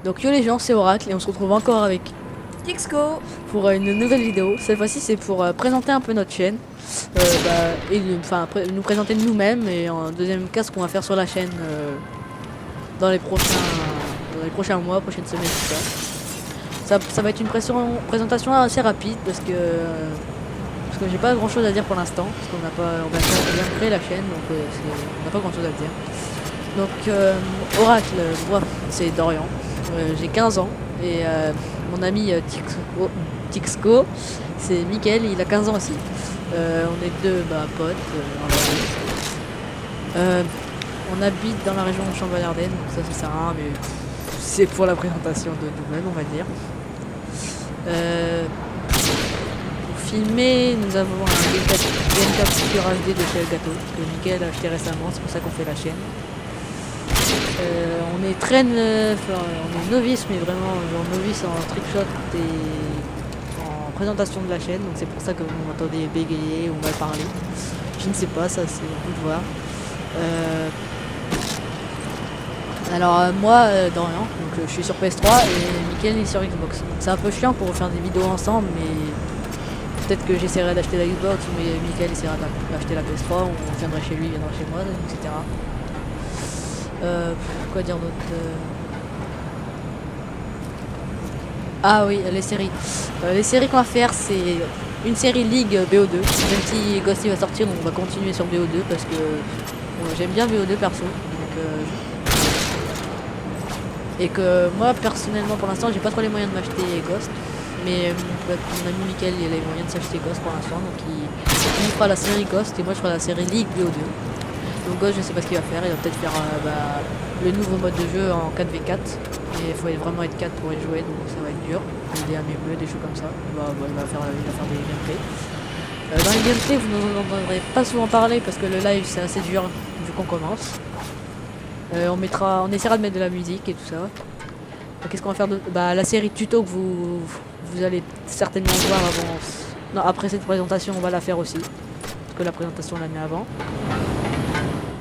Donc yo les gens, c'est Oracle et on se retrouve encore avec Tixco pour une nouvelle vidéo. Cette fois-ci c'est pour présenter un peu notre chaîne et nous présenter nous-mêmes, et en deuxième cas ce qu'on va faire sur la chaîne dans les prochains mois, prochaines semaines, tout ça. Ça va être une présentation assez rapide parce que j'ai pas grand chose à dire pour l'instant, parce qu'on vient de créer la chaîne, donc on n'a pas grand chose à dire. Donc Oracle, moi c'est Dorian, j'ai 15 ans, et mon ami Tixco, c'est Mickaël, il a 15 ans aussi. On est deux potes, on habite dans la région de Champagne-Ardenne, donc ça sert à rien, mais c'est pour la présentation de nous-mêmes, on va dire. Pour filmer, nous avons un Game4 Super HD de chez Elgato que Mickaël a acheté récemment, c'est pour ça qu'on fait la chaîne. On est on est novice, mais vraiment genre novice en trickshot et en présentation de la chaîne, donc c'est pour ça que vous m'entendez bégayer ou mal parler. Je ne sais pas, ça c'est à vous de voir. Alors moi, Dorian, donc je suis sur PS3 et Mickaël est sur Xbox. C'est un peu chiant pour faire des vidéos ensemble, mais peut-être que j'essaierai d'acheter la Xbox, mais Mickaël essaiera d'acheter la PS3, on viendrait chez lui, il viendra chez moi, etc. Quoi dire d'autre? Ah oui, les séries. Les séries qu'on va faire, c'est une série League BO2. Même si Ghost va sortir, on va continuer sur BO2 parce que j'aime bien BO2 perso. Donc, et que moi personnellement pour l'instant j'ai pas trop les moyens de m'acheter Ghost. Mais mon ami Mickaël il a les moyens de s'acheter Ghost pour l'instant. Donc il fera la série Ghost et moi je ferai la série League BO2. Donc Ghost je sais pas ce qu'il va faire, il va peut-être faire le nouveau mode de jeu en 4v4. Et il faut vraiment être 4 pour y jouer, donc ça va être dur. Des AME, des choses comme ça. Il va faire des gameplays. Dans les gameplays vous n'en entendrez pas souvent parler parce que le live c'est assez dur vu qu'on commence. On essaiera de mettre de la musique et tout ça. Qu'est-ce qu'on va faire de la série tuto que vous allez certainement voir avant. Non, après cette présentation on va la faire aussi. Parce que la présentation on la met avant.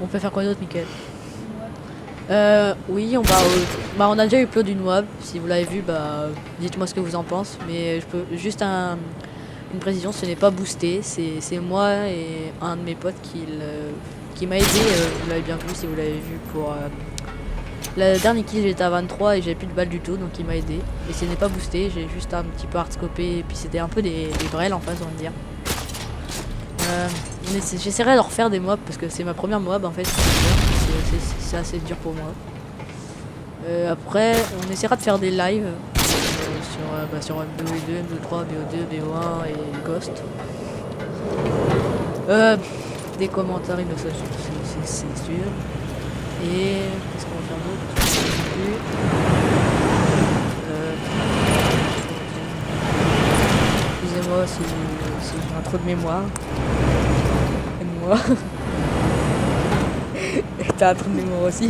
On peut faire quoi d'autre, Mickaël? Oui, on a déjà eu upload d'une WAV. Si vous l'avez vu, dites-moi ce que vous en pensez. Mais je peux juste une précision, ce n'est pas boosté. C'est moi et un de mes potes qui m'a aidé. Vous l'avez bien vu si vous l'avez vu pour la dernière kill, j'étais à 23 et j'avais plus de balles du tout, donc il m'a aidé. Et ce n'est pas boosté, j'ai juste un petit peu hardscopé et puis c'était un peu des brels en face, on va dire. J'essaierai de refaire des mobs parce que c'est ma première mob en fait. C'est assez dur pour moi. Après, on essaiera de faire des lives sur BO2, BO3, BO2, BO1 et Ghost. Des commentaires, c'est sûr. Et qu'est-ce qu'on va faire d'autre? Excusez-moi si j'ai trop de mémoire. Aide-moi. T'as un trou de mémoire aussi.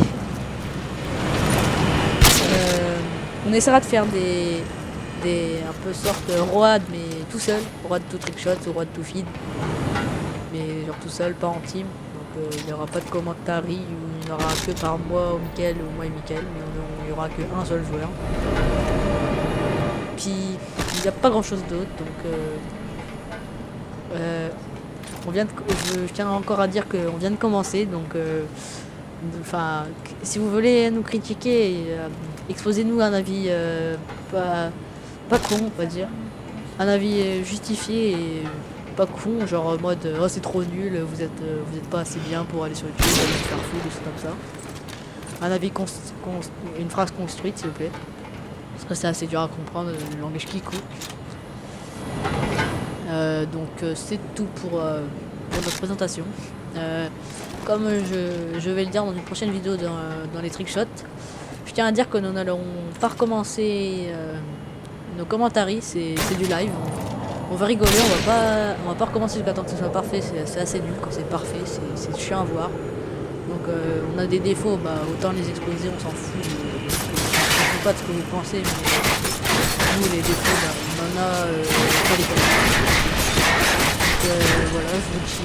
On essaiera de faire des un peu sorte road, mais tout seul. Road to trickshot ou road to feed. Mais genre tout seul, pas en team. Donc il n'y aura pas de commentaires, ou il n'y aura que par moi ou Mickaël ou moi et Mickaël, mais il n'y aura qu'un seul joueur. Puis il n'y a pas grand chose d'autre, donc je tiens encore à dire qu'on vient de commencer, donc si vous voulez nous critiquer, exposez-nous un avis pas con, on va dire, un avis justifié et pas con, genre en mode oh c'est trop nul, vous êtes pas assez bien pour aller sur YouTube, allez vous faire foutre, des choses comme ça. Un avis une phrase construite s'il vous plaît, parce que c'est assez dur à comprendre le langage qui coupe. Donc c'est tout pour notre présentation. Comme je vais le dire dans une prochaine vidéo dans les trickshots, je tiens à dire que nous n'allons pas recommencer nos commentaires, c'est du live. On va rigoler, on va pas recommencer jusqu'à temps que ce soit parfait, c'est assez nul quand c'est parfait, c'est chiant à voir. Donc on a des défauts, autant les exposer, on s'en fout. Je sais pas de ce que vous pensez, mais nous les défauts, on en a pas les connaître. Voilà, je vous dis